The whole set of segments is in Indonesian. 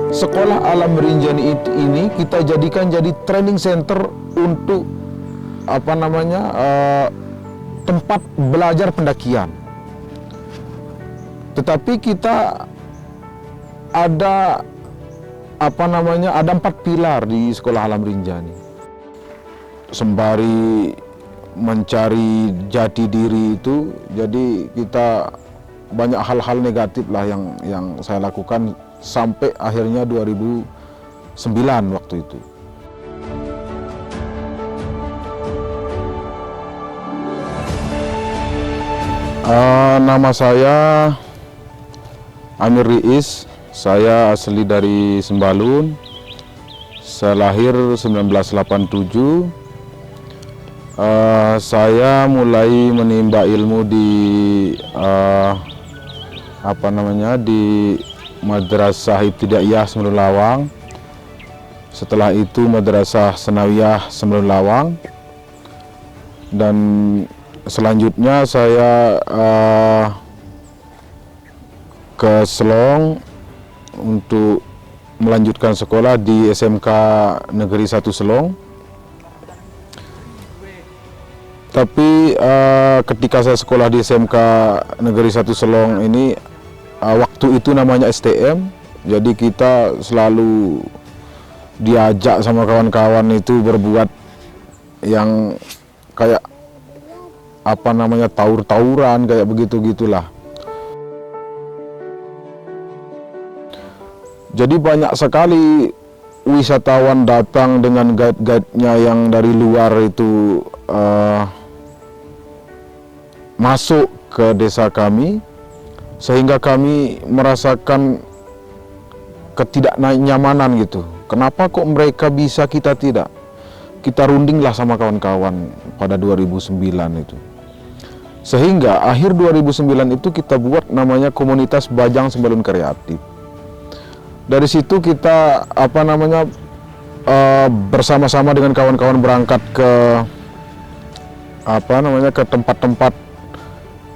Sekolah Alam Rinjani ini kita jadikan jadi training center untuk tempat belajar pendakian. Tetapi kita ada ada 4 pilar di Sekolah Alam Rinjani. Sembari mencari jati diri itu, jadi kita banyak hal-hal negatif lah yang saya lakukan sampai akhirnya 2009 waktu itu. Nama saya Amir Riis, saya asli dari Sembalun. Saya lahir 1987. Saya mulai menimba ilmu di di Madrasah Ibtidaiyah Semeru Lawang. Setelah itu Madrasah Senawiyah Semeru Lawang. Dan selanjutnya saya ke Selong untuk melanjutkan sekolah di SMK Negeri 1 Selong. Tapi ketika saya sekolah di SMK Negeri 1 Selong ini, waktu itu namanya STM, jadi kita selalu diajak sama kawan-kawan itu berbuat yang kayak taur-tauran kayak begitu-gitulah. Jadi banyak sekali wisatawan datang dengan guide-guide-nya yang dari luar itu masuk ke desa kami, sehingga kami merasakan ketidaknyamanan gitu. Kenapa kok mereka bisa, kita tidak? Kita rundinglah sama kawan-kawan pada 2009 itu. Sehingga akhir 2009 itu kita buat namanya Komunitas Bajang Sembalun Kreatif. Dari situ kita bersama-sama dengan kawan-kawan berangkat ke ke tempat-tempat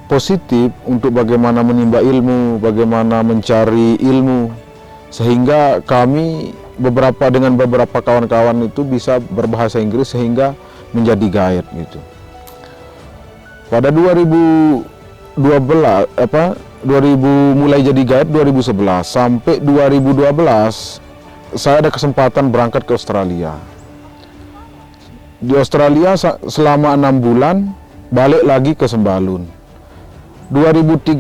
positif untuk bagaimana menimba ilmu, bagaimana mencari ilmu, sehingga kami dengan beberapa kawan-kawan itu bisa berbahasa Inggris sehingga menjadi guide gitu. Pada 2000 mulai jadi guide 2011 sampai 2012 saya ada kesempatan berangkat ke Australia. Di Australia selama 6 bulan, balik lagi ke Sembalun. 2013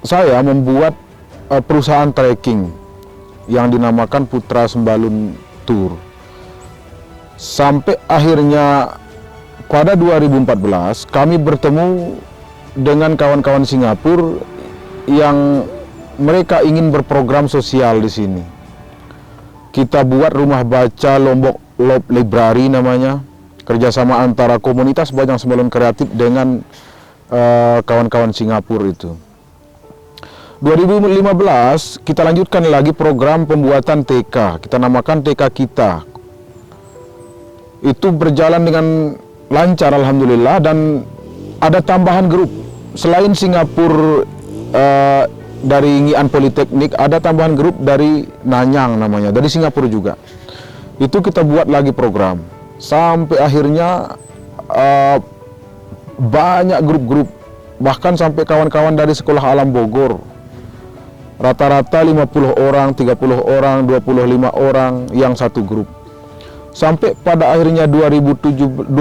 saya membuat perusahaan trekking yang dinamakan Putra Sembalun Tour. Sampai akhirnya pada 2014 kami bertemu dengan kawan-kawan Singapura yang mereka ingin berprogram sosial di sini. Kita buat rumah baca Lombok Library namanya, kerjasama antara Komunitas Bajang Sembalun Kreatif dengan kawan-kawan Singapura itu. 2015 kita lanjutkan lagi program pembuatan TK, kita namakan TK Kita. Itu berjalan dengan lancar alhamdulillah, dan ada tambahan grup. Selain Singapura dari Ngian Politeknik, ada tambahan grup dari Nanyang namanya, dari Singapura juga. Itu kita buat lagi program. Sampai akhirnya banyak grup-grup, bahkan sampai kawan-kawan dari Sekolah Alam Bogor. Rata-rata 50 orang, 30 orang, 25 orang yang satu grup. Sampai pada akhirnya 2018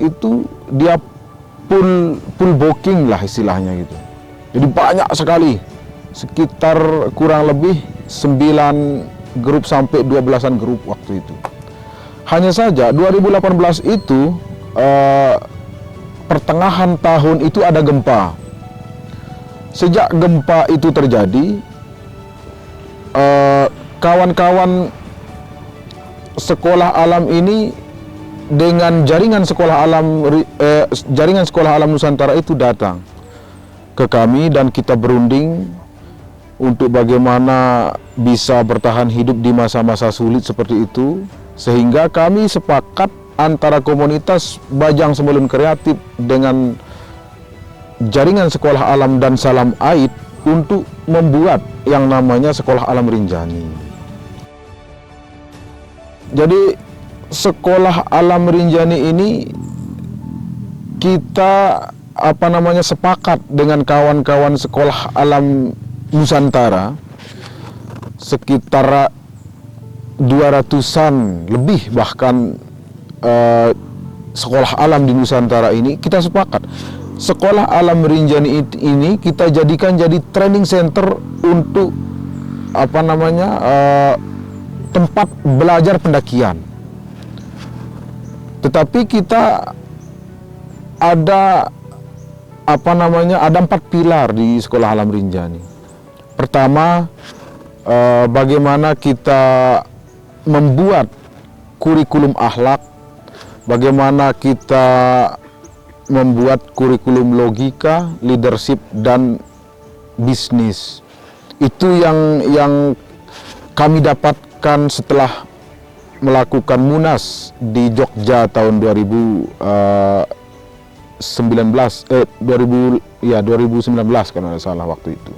itu dia full booking lah istilahnya gitu. Jadi banyak sekali, sekitar kurang lebih 9 grup sampai 12-an grup waktu itu. Hanya saja 2018 itu pertengahan tahun itu ada gempa. Sejak gempa itu terjadi, kawan-kawan sekolah alam ini dengan jaringan sekolah alam Nusantara itu datang ke kami, dan kita berunding untuk bagaimana bisa bertahan hidup di masa-masa sulit seperti itu, sehingga kami sepakat antara Komunitas Bajang Sembalun Kreatif dengan jaringan sekolah alam dan Salam Aid untuk membuat yang namanya Sekolah Alam Rinjani. Jadi Sekolah Alam Rinjani ini kita sepakat dengan kawan-kawan Sekolah Alam Nusantara, sekitar 200-an lebih bahkan sekolah alam di Nusantara ini, kita sepakat Sekolah Alam Rinjani ini kita jadikan jadi training center untuk tempat belajar pendakian. Tetapi kita ada ada 4 pilar di Sekolah Alam Rinjani. Pertama, bagaimana kita membuat kurikulum akhlak, bagaimana kita membuat kurikulum logika, leadership, dan bisnis. Itu yang kami dapatkan setelah melakukan Munas di Jogja tahun 2019 kalau tidak salah waktu itu.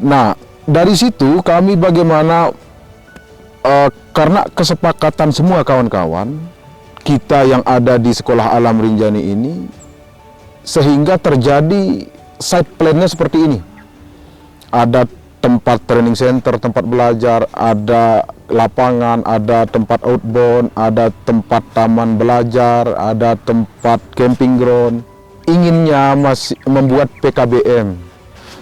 Nah, dari situ kami bagaimana karena kesepakatan semua kawan-kawan kita yang ada di Sekolah Alam Rinjani ini, sehingga terjadi side plan-nya seperti ini. Ada tempat training center, tempat belajar, ada lapangan, ada tempat outbound, ada tempat taman belajar, ada tempat camping ground. Inginnya masih membuat PKBM.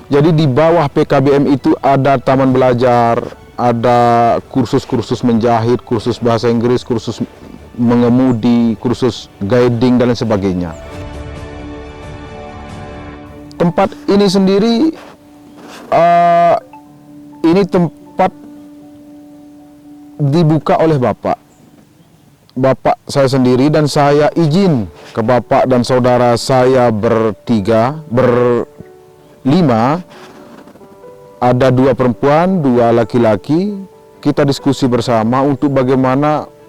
Jadi di bawah PKBM itu ada taman belajar, ada kursus-kursus menjahit, kursus bahasa Inggris, kursus mengemudi, kursus guiding, dan lain sebagainya. Tempat ini sendiri, ini tempat dibuka oleh Bapak saya sendiri, dan saya izin ke Bapak dan saudara saya berlima, ada 2 perempuan, 2 laki-laki. Kita diskusi bersama untuk bagaimana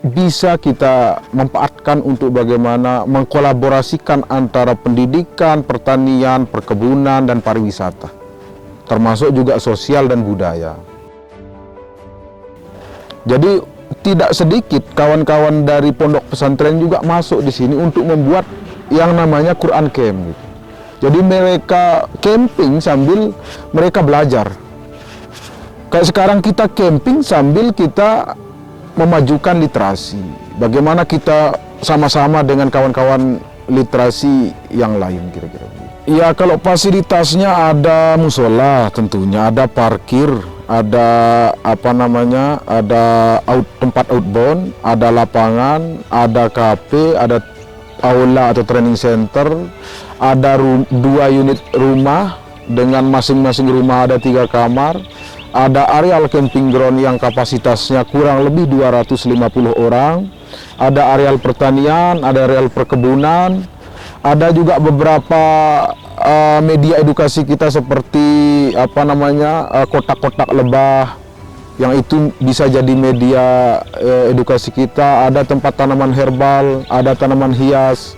bisa kita manfaatkan untuk bagaimana mengkolaborasikan antara pendidikan, pertanian, perkebunan, dan pariwisata, termasuk juga sosial dan budaya. Jadi tidak sedikit kawan-kawan dari pondok pesantren juga masuk di sini untuk membuat yang namanya Quran Camp gitu. Jadi mereka camping sambil mereka belajar. Kayak sekarang kita camping sambil kita memajukan literasi. Bagaimana kita sama-sama dengan kawan-kawan literasi yang lain kira-kira. Ya, kalau fasilitasnya ada musola tentunya, ada parkir, ada tempat outbound, ada lapangan, ada kafe, ada aula atau training center, ada 2 unit rumah dengan masing-masing rumah ada 3 kamar. Ada areal camping ground yang kapasitasnya kurang lebih 250 orang. Ada areal pertanian, ada areal perkebunan. Ada juga beberapa media edukasi kita seperti kotak-kotak lebah, yang itu bisa jadi media edukasi kita. Ada tempat tanaman herbal, ada tanaman hias.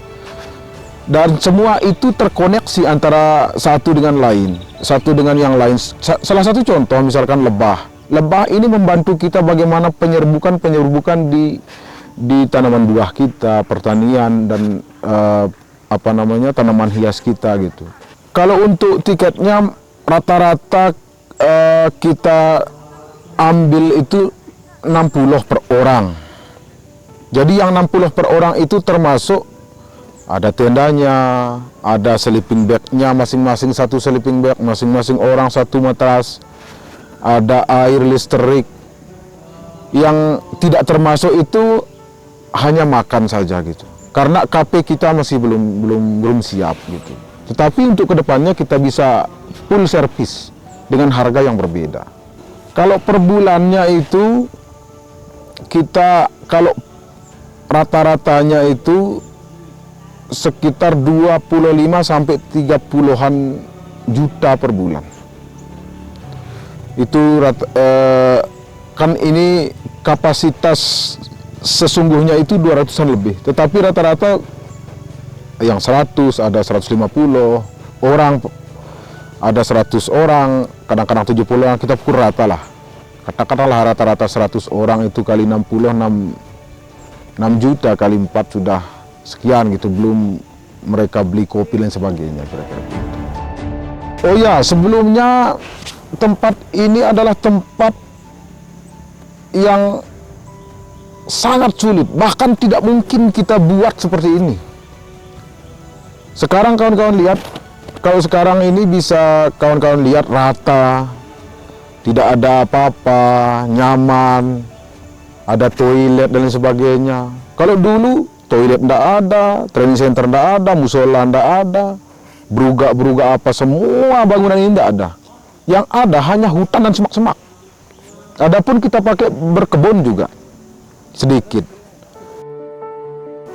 Dan semua itu terkoneksi antara satu dengan yang lain. Salah satu contoh misalkan lebah. Lebah ini membantu kita bagaimana penyerbukan di tanaman buah kita, pertanian, dan tanaman hias kita gitu. Kalau untuk tiketnya rata-rata kita ambil itu 60 per orang. Jadi yang 60 per orang itu termasuk ada tendanya, ada sleeping bag-nya, masing-masing 1 sleeping bag, masing-masing orang 1 matras, ada air listrik. Yang tidak termasuk itu hanya makan saja gitu. Karena KP kita masih belum siap gitu. Tetapi untuk kedepannya kita bisa full service dengan harga yang berbeda. Kalau per bulannya itu kita, kalau rata-ratanya itu sekitar 25 sampai 30-an juta per bulan. Itu kan ini kapasitas sesungguhnya itu 200-an lebih. Tetapi rata-rata yang 100, ada 150 orang, ada 100 orang, kadang-kadang 70 orang, kita pukul rata lah. Katakanlah rata-rata 100 orang itu kali 60, 6 juta kali 4 sudah sekian gitu, belum mereka beli kopi dan sebagainya kira-kira gitu. Oh ya, sebelumnya tempat ini adalah tempat yang sangat sulit, bahkan tidak mungkin kita buat seperti ini. Sekarang kawan-kawan lihat, kalau sekarang ini bisa kawan-kawan lihat rata, tidak ada apa-apa, nyaman, ada toilet dan lain sebagainya. Kalau dulu toilet tidak ada, training center tidak ada, musola tidak ada, berugak apa, semua bangunan ini tidak ada. Yang ada hanya hutan dan semak-semak. Adapun kita pakai berkebun juga sedikit.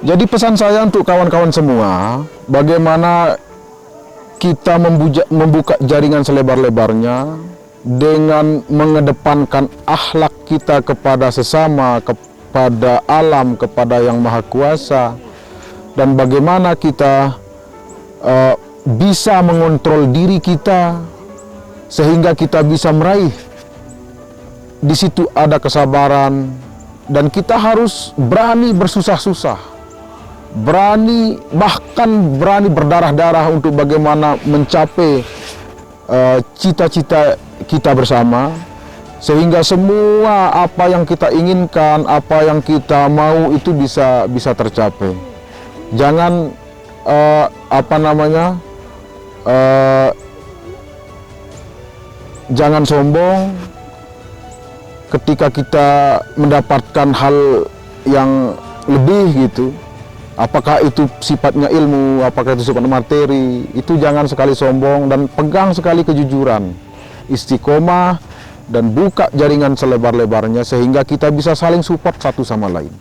Jadi pesan saya untuk kawan-kawan semua, bagaimana kita membuka jaringan selebar-lebarnya dengan mengedepankan akhlak kita kepada sesama, kepada alam, kepada Yang Maha Kuasa, dan bagaimana kita bisa mengontrol diri kita sehingga kita bisa meraih. Di situ ada kesabaran, dan kita harus berani bersusah-susah, bahkan berani berdarah-darah untuk bagaimana mencapai cita-cita kita bersama, sehingga semua apa yang kita inginkan, apa yang kita mau itu bisa tercapai. Jangan jangan sombong ketika kita mendapatkan hal yang lebih gitu. Apakah itu sifatnya ilmu, apakah itu sifatnya materi, itu jangan sekali sombong, dan pegang sekali kejujuran, istiqomah, dan buka jaringan selebar-lebarnya sehingga kita bisa saling support satu sama lain.